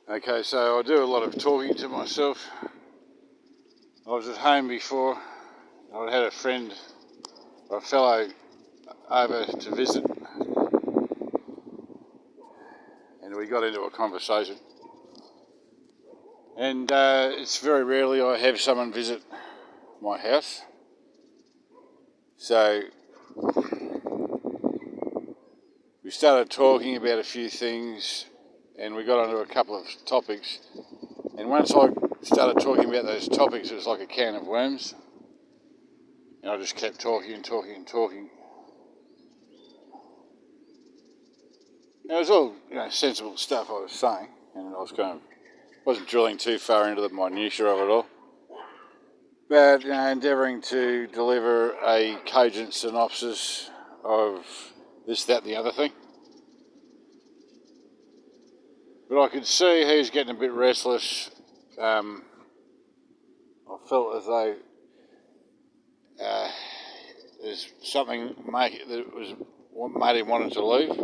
Okay, so I do a lot of talking to myself. I was at home before. I had a friend or a fellow over to visit, and we got into a conversation. And it's very rarely I have someone visit my house. So we started talking about a few things, and we got onto a couple of topics. And once I started talking about those topics, it was like a can of worms. And I just kept talking and talking and talking. It was all, sensible stuff I was saying, and wasn't drilling too far into the minutiae of it all. But, endeavouring to deliver a cogent synopsis of this, that, and the other thing. But I could see he was getting a bit restless. I felt as though there's something made him wanted to leave.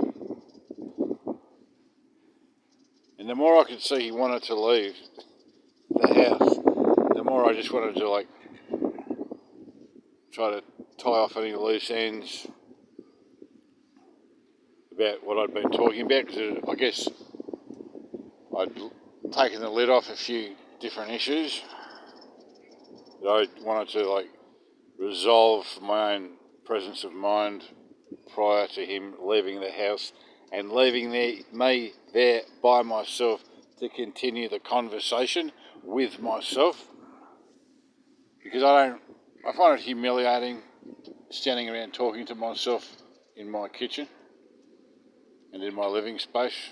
And the more I could see he wanted to leave the house, the more I just wanted to try to tie off any loose ends about what I'd been talking about, because I guess I'd taken the lid off a few different issues that I wanted to resolve for my own presence of mind prior to him leaving the house and leaving me there by myself to continue the conversation with myself, because I find it humiliating standing around talking to myself in my kitchen and in my living space.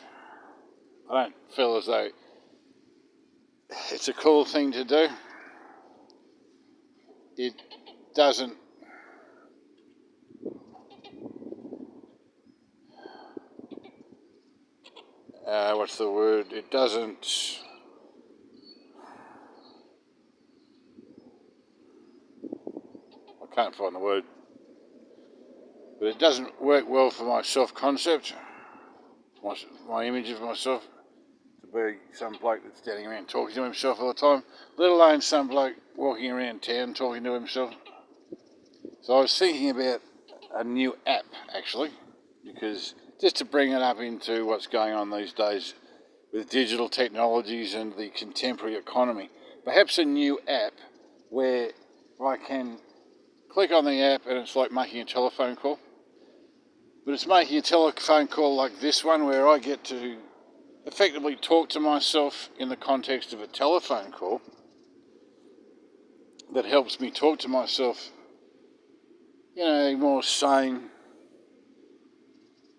I don't feel as though it's a cool thing to do. It doesn't It doesn't I can't find the word, but it doesn't work well for my self-concept, my image of myself, to be some bloke that's standing around talking to himself all the time, let alone some bloke walking around town talking to himself. So I was thinking about a new app, actually, because just to bring it up into what's going on these days with digital technologies and the contemporary economy, perhaps a new app where I can click on the app and it's like making a telephone call, but it's making a telephone call like this one, where I get to effectively talk to myself in the context of a telephone call that helps me talk to myself in a more sane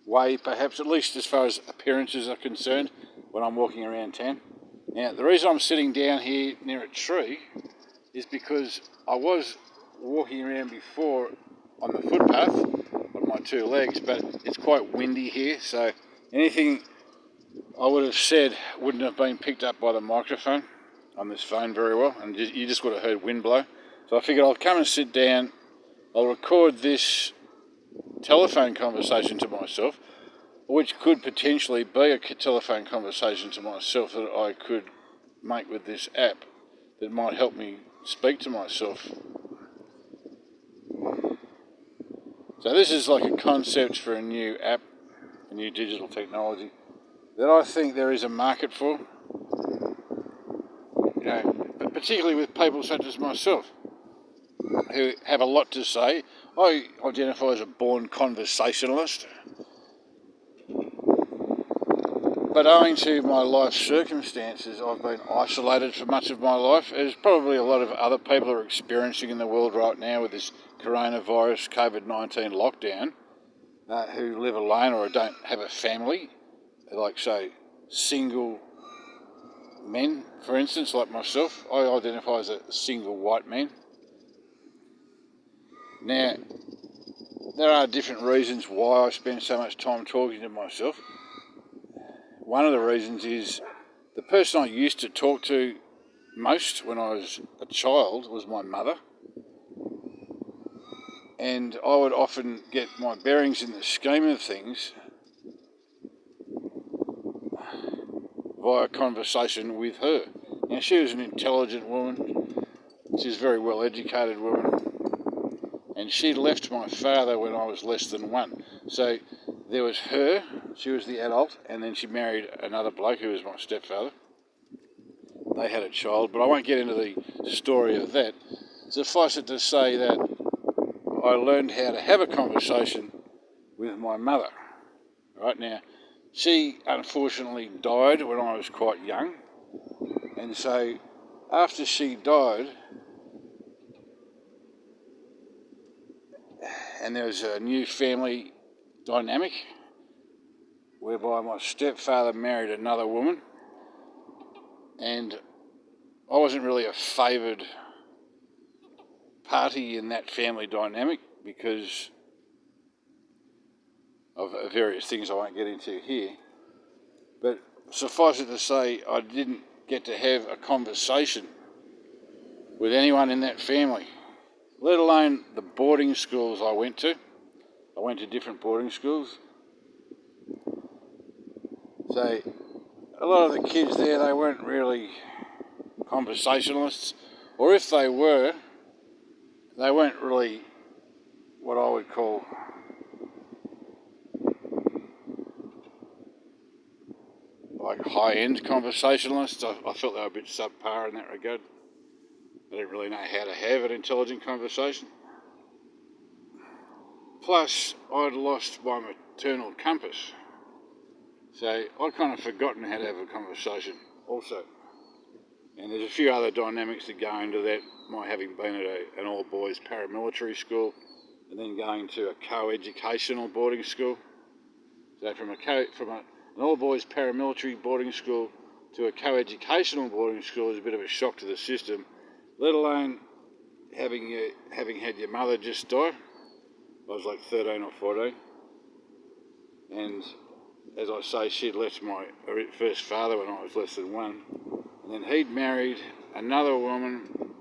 way, perhaps, at least as far as appearances are concerned, when I'm walking around town. Now, the reason I'm sitting down here near a tree is because I was walking around before on the footpath on my two legs, but it's quite windy here, so anything I would have said wouldn't have been picked up by the microphone on this phone very well, and you just would have heard wind blow. So I figured I'll come and sit down, I'll record this telephone conversation to myself, which could potentially be a telephone conversation to myself that I could make with this app that might help me speak to myself. So this is like a concept for a new app, a new digital technology that I think there is a market for, but particularly with people such as myself who have a lot to say. I identify as a born conversationalist, but owing to my life circumstances, I've been isolated for much of my life, as probably a lot of other people are experiencing in the world right now with this coronavirus COVID-19 lockdown, who live alone or don't have a family, like, say, single men, for instance, like myself. I identify as a single white man. Now, there are different reasons why I spend so much time talking to myself. One of the reasons is the person I used to talk to most when I was a child was my mother. And I would often get my bearings in the scheme of things via conversation with her. Now, she was an intelligent woman. She's a very well-educated woman. And she left my father when I was less than 1. So there was her, she was the adult, and then she married another bloke who was my stepfather. They had a child, but I won't get into the story of that. Suffice it to say that I learned how to have a conversation with my mother. Right now, she unfortunately died when I was quite young, and so after she died, and there was a new family dynamic whereby my stepfather married another woman, and I wasn't really a favoured party in that family dynamic because of various things I won't get into here. But suffice it to say, I didn't get to have a conversation with anyone in that family, let alone the boarding schools I went to. I went to different boarding schools. So a lot of the kids there, they weren't really conversationalists, or if they were, they weren't really what I would call like high-end conversationalists. I felt they were a bit subpar in that regard. They didn't really know how to have an intelligent conversation. Plus, I'd lost my maternal compass. So I'd kind of forgotten how to have a conversation also. And there's a few other dynamics that go into that, my having been at an all-boys paramilitary school and then going to a co-educational boarding school. So from an all-boys paramilitary boarding school to a co-educational boarding school is a bit of a shock to the system, let alone having had your mother just die. I was like 13 or 14. And as I say, she'd left my first father when I was less than 1. And then he'd married another woman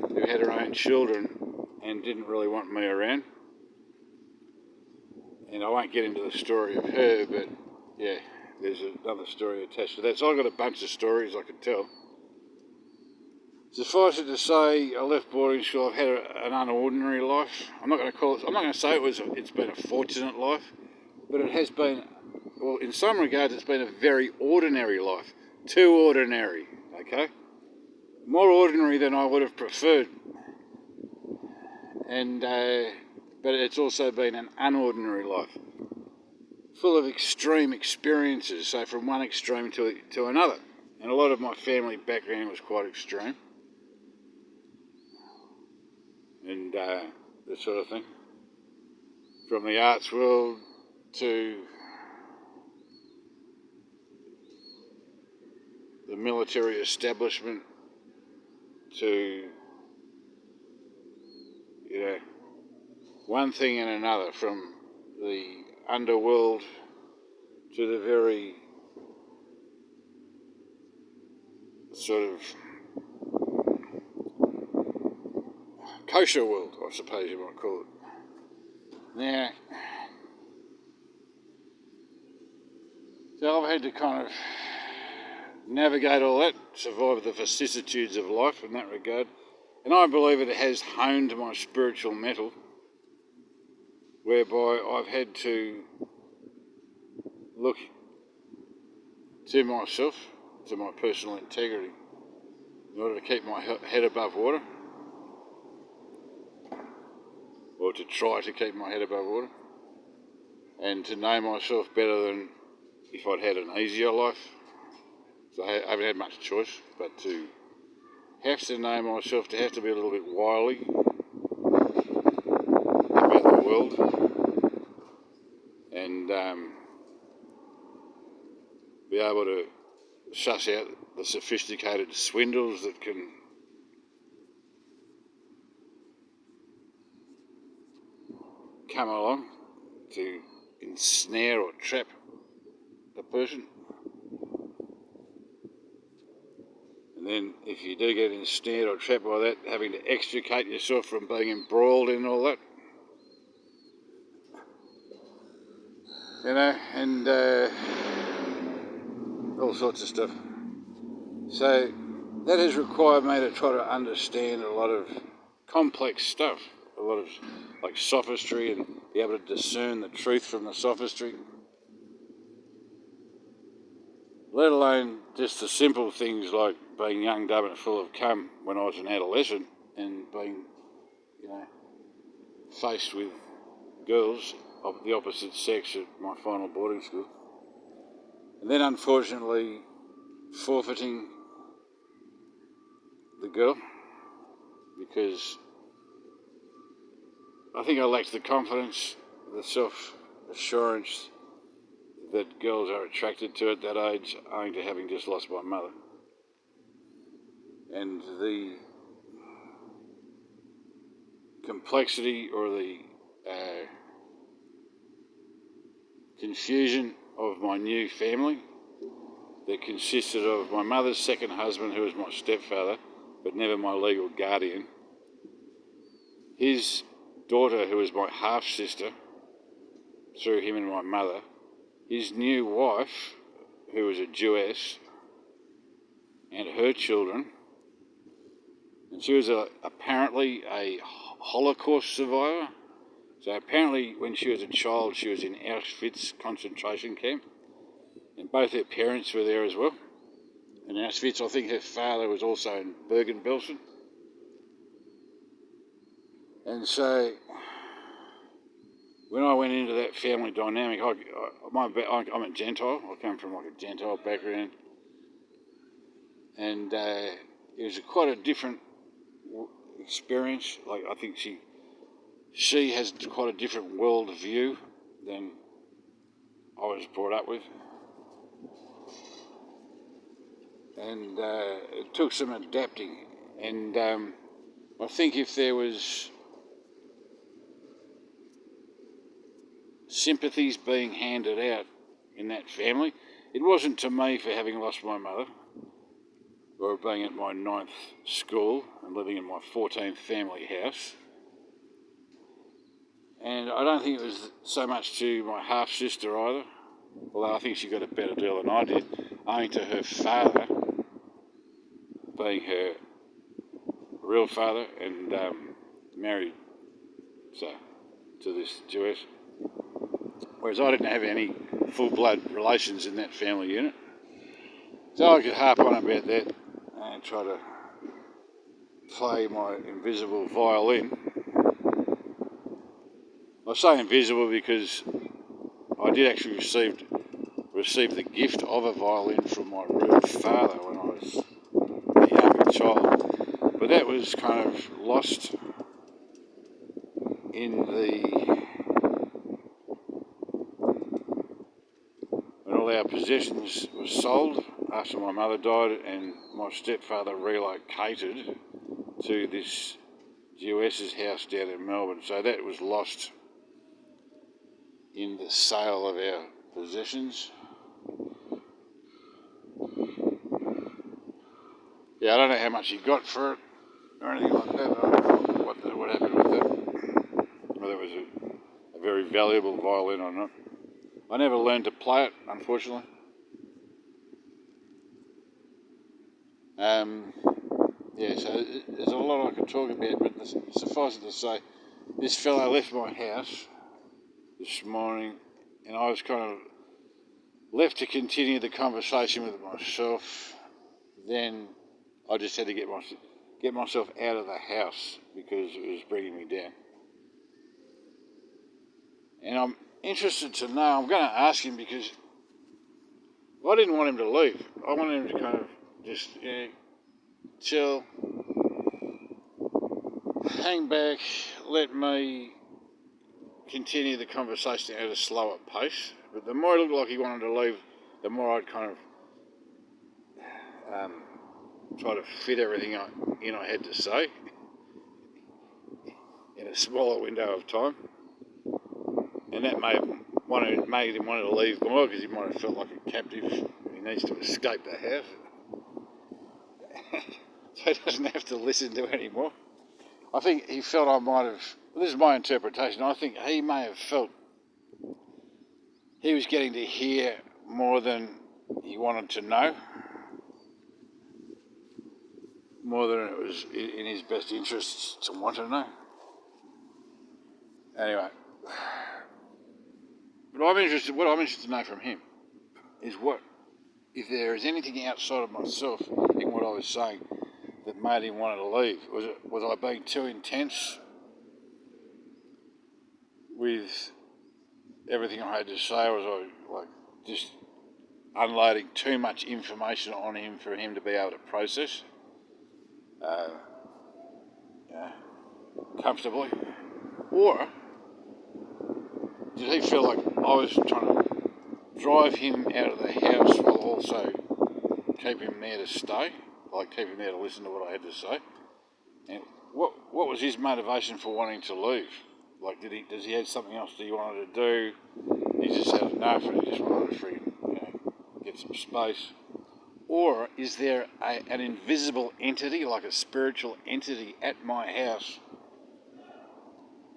who had her own children and didn't really want me around. And I won't get into the story of her, but yeah, there's another story attached to that. So I've got a bunch of stories I could tell. Suffice it to say, I left boarding school. I've had an unordinary life. I'm not going to say it's been a fortunate life, but it has been, well, in some regards, it's been a very ordinary life. Too ordinary, okay? More ordinary than I would have preferred. And but it's also been an unordinary life, full of extreme experiences. So from one extreme to another, and a lot of my family background was quite extreme. And that sort of thing. From the arts world to the military establishment to, one thing and another, from the underworld to the very sort of kosher world, I suppose you might call it. Now, so I've had to kind of navigate all that, survive the vicissitudes of life in that regard, and I believe it has honed my spiritual mettle, whereby I've had to look to myself, to my personal integrity, in order to keep my head above water, or to try to keep my head above water, and to know myself better than if I'd had an easier life. So I haven't had much choice, but to have to know myself, to have to be a little bit wily about the world, and be able to suss out the sophisticated swindles that can come along to ensnare or trap a person. And then if you do get ensnared or trapped by that, having to extricate yourself from being embroiled in all that. And all sorts of stuff. So that has required me to try to understand a lot of complex stuff, a lot of like sophistry, and be able to discern the truth from the sophistry. Let alone just the simple things like being young, dumb and full of cum when I was an adolescent, and being, faced with girls of the opposite sex at my final boarding school. And then unfortunately forfeiting the girl because I think I lacked the confidence, the self-assurance that girls are attracted to at that age, owing to having just lost my mother. And the complexity or the confusion of my new family that consisted of my mother's second husband, who was my stepfather, but never my legal guardian, his daughter, who was my half-sister, through him and my mother, his new wife, who was a Jewess, and her children. And she was apparently a Holocaust survivor. So apparently when she was a child, she was in Auschwitz concentration camp. And both her parents were there as well. In Auschwitz, I think her father was also in Bergen-Belsen. And so when I went into that family dynamic, I'm a Gentile. I come from like a Gentile background. And it was quite a different experience. Like, I think she has quite a different world view than I was brought up with. And it took some adapting. And I think if there was sympathies being handed out in that family, it wasn't to me for having lost my mother, or being at my 9th school and living in my 14th family house. And I don't think it was so much to my half-sister either, although I think she got a better deal than I did, owing to her father being her real father and married to this Jewess. Whereas I didn't have any full-blood relations in that family unit. So I could harp on about that and try to play my invisible violin. I say invisible because I did actually receive the gift of a violin from my real father when I was a young child. But that was kind of lost when all our possessions were sold after my mother died and my stepfather relocated to this Jewess's house down in Melbourne. So that was lost in the sale of our possessions. Yeah, I don't know how much he got for it or anything like that. I don't know what happened with that. Whether it was a very valuable violin or not. I never learned to play it, unfortunately. So there's a lot I could talk about, but suffice it to say, this fellow left my house this morning, and I was kind of left to continue the conversation with myself. Then I just had to get myself out of the house because it was bringing me down. And I'm interested to know, I'm going to ask him because I didn't want him to leave. I wanted him to kind of just chill, hang back, let me continue the conversation at a slower pace. But the more it looked like he wanted to leave, the more I'd kind of try to fit everything I had to say in a smaller window of time. And that made him want to leave more because he might have felt like a captive. He needs to escape the house. So he doesn't have to listen to it anymore. I think he felt I might have, this is my interpretation, I think he may have felt he was getting to hear more than he wanted to know more than it was in his best interests to want to know. Anyway, what I'm interested to know from him is if there is anything outside of myself in what I was saying that made him want to leave. Was I being too intense with everything I had to say, or was I like just unloading too much information on him for him to be able to process comfortably? Or did he feel like I was trying to drive him out of the house while also keep him there to stay, like keep him there to listen to what I had to say? And what was his motivation for wanting to leave? Like, does he have something else that he wanted to do? He just had enough and he just wanted to get some space. Or is there an invisible entity, like a spiritual entity at my house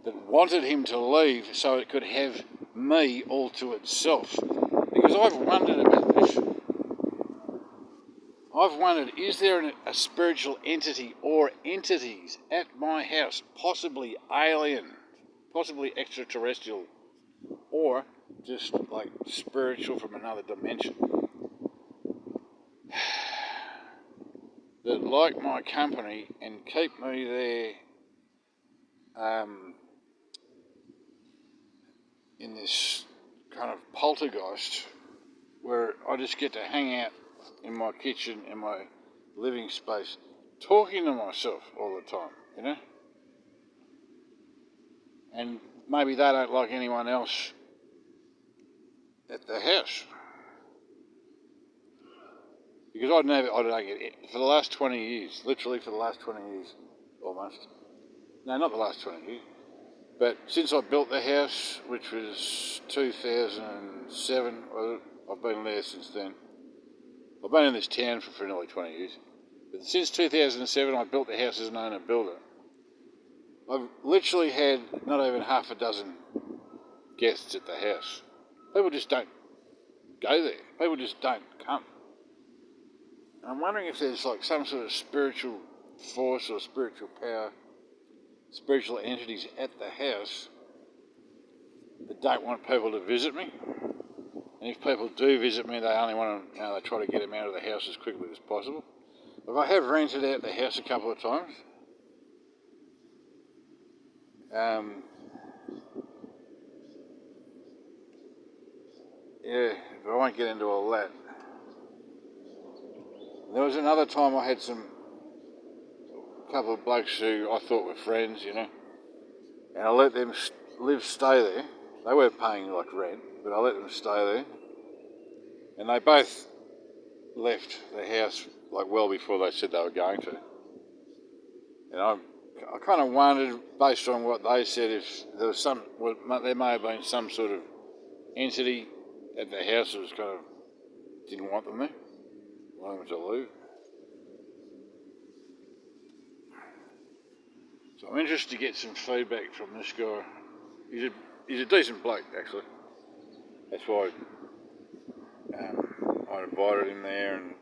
that wanted him to leave so it could have me all to itself? Because I've wondered about this. I've wondered, is there a spiritual entity or entities at my house, possibly alien, possibly extraterrestrial, or just like spiritual from another dimension, that like my company and keep me there in this kind of poltergeist where I just get to hang out in my kitchen, in my living space, talking to myself all the time, you know? And maybe they don't like anyone else at the house. Because I don't get it. For the last 20 years, literally for the last 20 years, almost. No, not the last 20 years. But since I built the house, which was 2007, I've been there since then. I've been in this town for nearly 20 years. But since 2007, I built the house as an owner builder. I've literally had not even half a dozen guests at the house. People just don't go there. People just don't come. And I'm wondering if there's like some sort of spiritual force or spiritual power, spiritual entities at the house that don't want people to visit me. And if people do visit me, they only want to, they try to get them out of the house as quickly as possible. But I have rented out the house a couple of times. Yeah, but I won't get into all that. There was another time I had a couple of blokes who I thought were friends, you know, and I let them stay there. They weren't paying like rent, but I let them stay there. And they both left the house like well before they said they were going to. And I kind of wondered, based on what they said, if there was there may have been some sort of entity at the house that was kind of didn't want them there, wanted them to leave. So I'm interested to get some feedback from this guy. He's a decent bloke, actually. That's why I invited him there and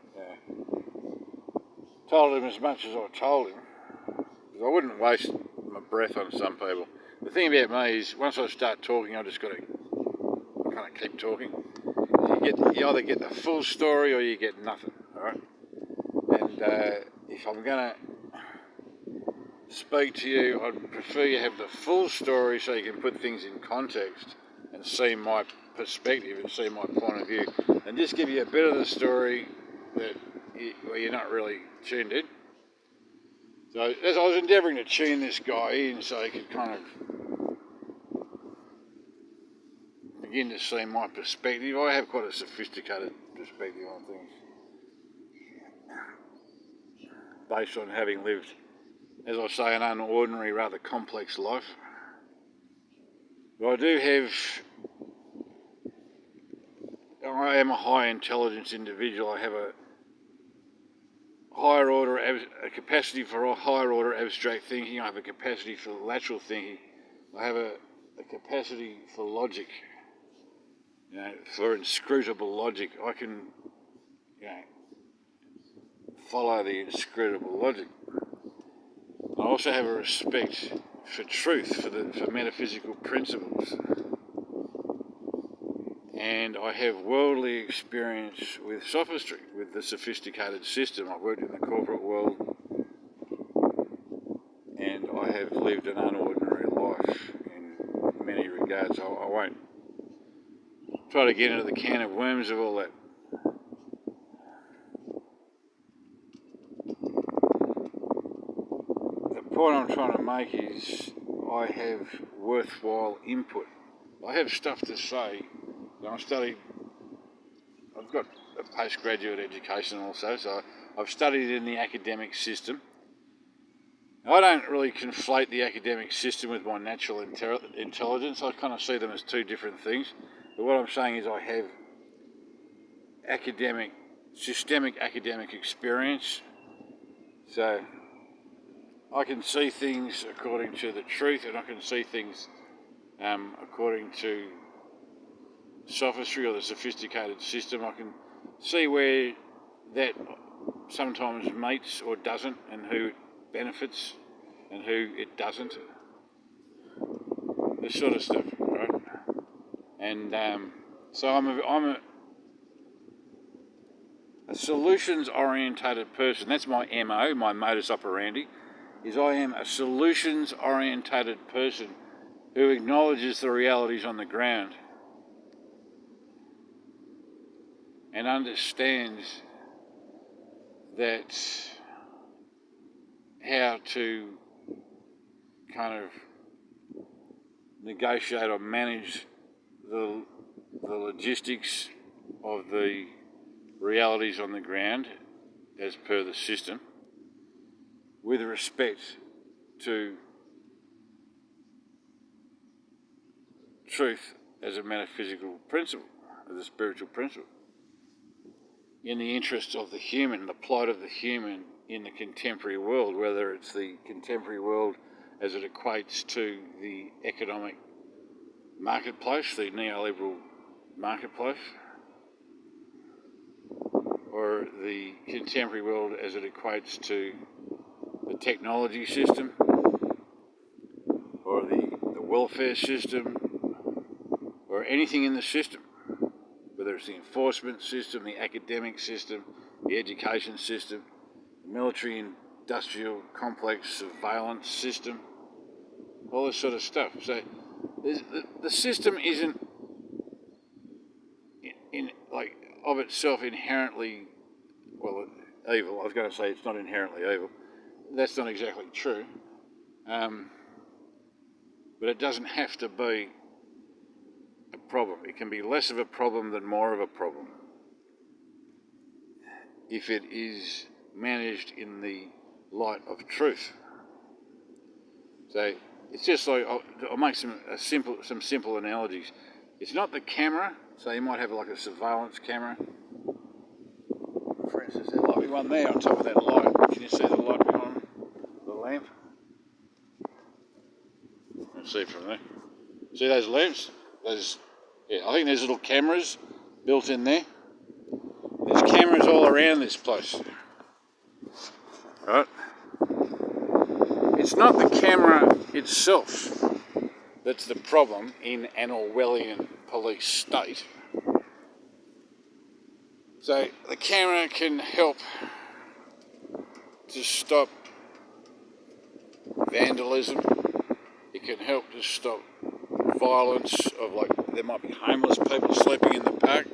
told him as much as I told him. Because I wouldn't waste my breath on some people. The thing about me is, once I start talking, I just got to kind of keep talking. You either get the full story or you get nothing, all right? And if I'm going to speak to you, I'd prefer you have the full story so you can put things in context and see my perspective and see my point of view, and just give you a bit of the story where you're not really tuned in. So as I was endeavouring to tune this guy in so he could kind of begin to see my perspective. I have quite a sophisticated perspective on things, based on having lived, as I say, an unordinary, rather complex life. But I am a high intelligence individual. I have a capacity for a higher order abstract thinking. I have a capacity for lateral thinking. I have a capacity for logic, for inscrutable logic. I can follow the inscrutable logic. I also have a respect for truth, for metaphysical principles. And I have worldly experience with sophistry, with the sophisticated system. I've worked in the corporate world, and I have lived an unordinary life in many regards. I won't try to get into the can of worms of all that. The point I'm trying to make is I have worthwhile input. I have stuff to say. I've got a postgraduate education also, so I've studied in the academic system. I don't really conflate the academic system with my natural intelligence. I kind of see them as two different things. But what I'm saying is I have systemic academic experience. So I can see things according to the truth, and I can see things according to sophistry or the sophisticated system. I can see where that sometimes mates or doesn't, and who it benefits and who it doesn't. This sort of stuff, right? And so I'm a solutions-orientated person. That's my MO, my modus operandi, is I am a solutions-orientated person who acknowledges the realities on the ground and understands that how to kind of negotiate or manage the logistics of the realities on the ground as per the system, with respect to truth as a metaphysical principle, as a spiritual principle, in the interests of the human, the plight of the human in the contemporary world, whether it's the contemporary world as it equates to the economic marketplace, the neoliberal marketplace, or the contemporary world as it equates to the technology system, or the welfare system, or anything in the system, whether it's the enforcement system, the academic system, the education system, the military industrial complex surveillance system, all this sort of stuff. So the system isn't of itself inherently evil. I was going to say it's not inherently evil. That's not exactly true. But it doesn't have to be a problem. It can be less of a problem than more of a problem if it is managed in the light of truth. So it's just like, I'll make some simple analogies. It's not the camera. So you might have like a surveillance camera. For instance, there might be one there on top of that light. Can you see the light behind the lamp? Let's see from there. See those lamps? I think there's little cameras built in there. There's cameras all around this place. Right? It's not the camera itself that's the problem in an Orwellian police state. So the camera can help to stop vandalism. It can help to stop violence of, like, there might be homeless people sleeping in the park.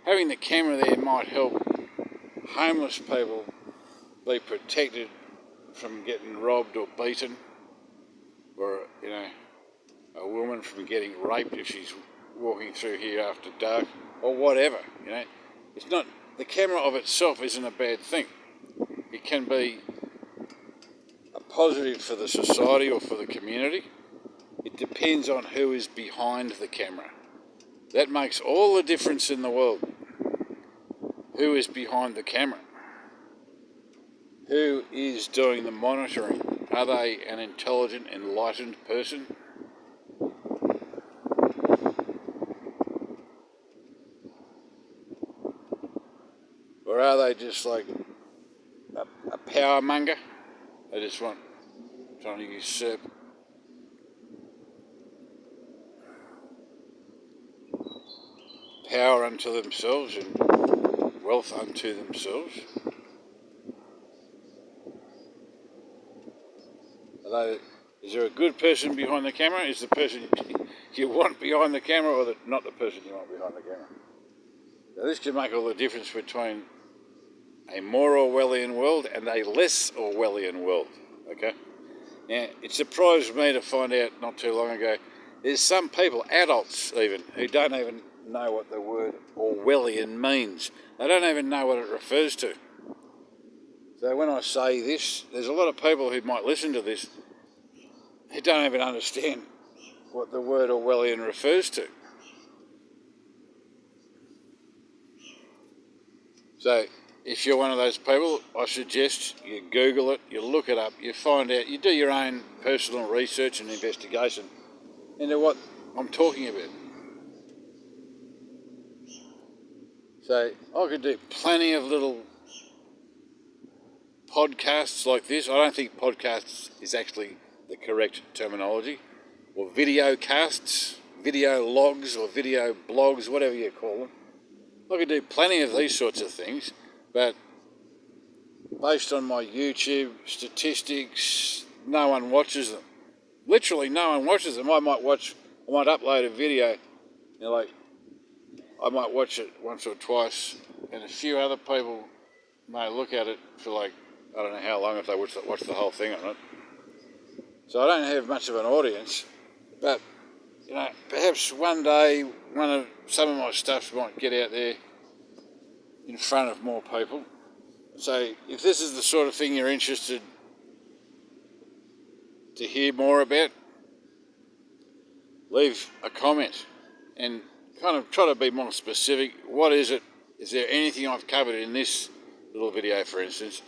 Having the camera there might help homeless people be protected from getting robbed or beaten, or, a woman from getting raped if she's walking through here after dark, or whatever. It's not, the camera of itself isn't a bad thing. It can be a positive for the society or for the community. It depends on who is behind the camera. That makes all the difference in the world. Who is behind the camera? Who is doing the monitoring? Are they an intelligent, enlightened person? Or are they just like a power monger? They just want trying to usurp power unto themselves and wealth unto themselves. Is there a good person behind the camera? Is the person you want behind the camera, or not the person you want behind the camera? Now this can make all the difference between a more Orwellian world and a less Orwellian world, okay? Now, it surprised me to find out not too long ago, there's some people, adults even, who don't even know what the word Orwellian means. They don't even know what it refers to. So when I say this, there's a lot of people who might listen to this who don't even understand what the word Orwellian refers to. So if you're one of those people, I suggest you Google it, you look it up, you find out, you do your own personal research and investigation into what I'm talking about. So I could do plenty of little podcasts like this. I don't think podcasts is actually the correct terminology. Or video casts, video logs or video blogs, whatever you call them. I could do plenty of these sorts of things, but based on my YouTube statistics, no one watches them. Literally no one watches them. I might upload a video, I might watch it once or twice, and a few other people may look at it for I don't know how long, if they watch the whole thing on it. So I don't have much of an audience, but perhaps one day some of my stuff might get out there in front of more people. So if this is the sort of thing you're interested to hear more about, leave a comment and kind of try to be more specific. What is it? Is there anything I've covered in this little video, for instance,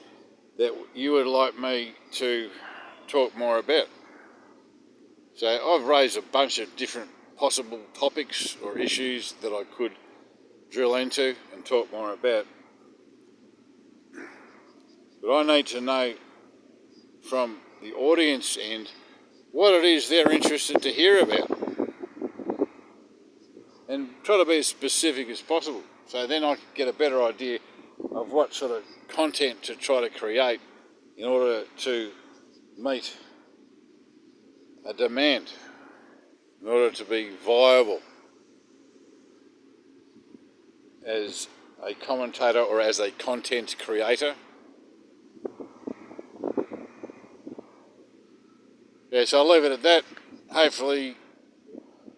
that you would like me to talk more about? So I've raised a bunch of different possible topics or issues that I could drill into and talk more about. But I need to know from the audience end what it is they're interested to hear about. And try to be as specific as possible. So then I can get a better idea of what sort of content to try to create in order to meet a demand, in order to be viable as a commentator or as a content creator. Yeah, so I'll leave it at that. Hopefully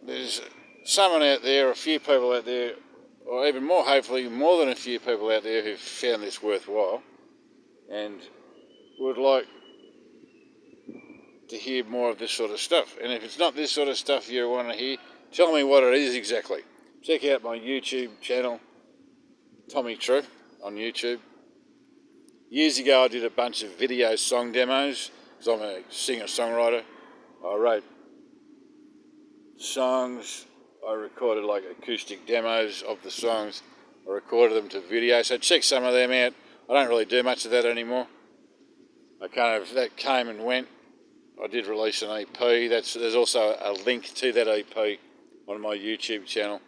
there's someone out there, a few people out there, or even more, hopefully more than a few people out there who've found this worthwhile and would like to hear more of this sort of stuff. And if it's not this sort of stuff you want to hear, tell me what it is exactly. Check out my YouTube channel, Tommy True, on YouTube. Years ago I did a bunch of video song demos, because I'm a singer-songwriter. I wrote songs, I recorded acoustic demos of the songs, I recorded them to video, so check some of them out. I don't really do much of that anymore. That came and went. I did release an EP. There's also a link to that EP on my YouTube channel.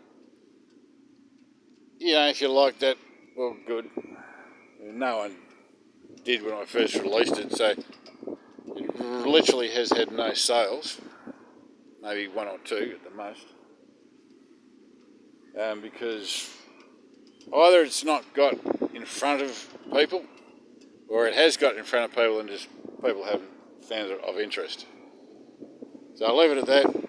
If you like that, well, good. No one did when I first released it, so it literally has had no sales. Maybe one or two at the most. Because either it's not got in front of people, or it has got in front of people and just people haven't found it of interest. So I'll leave it at that.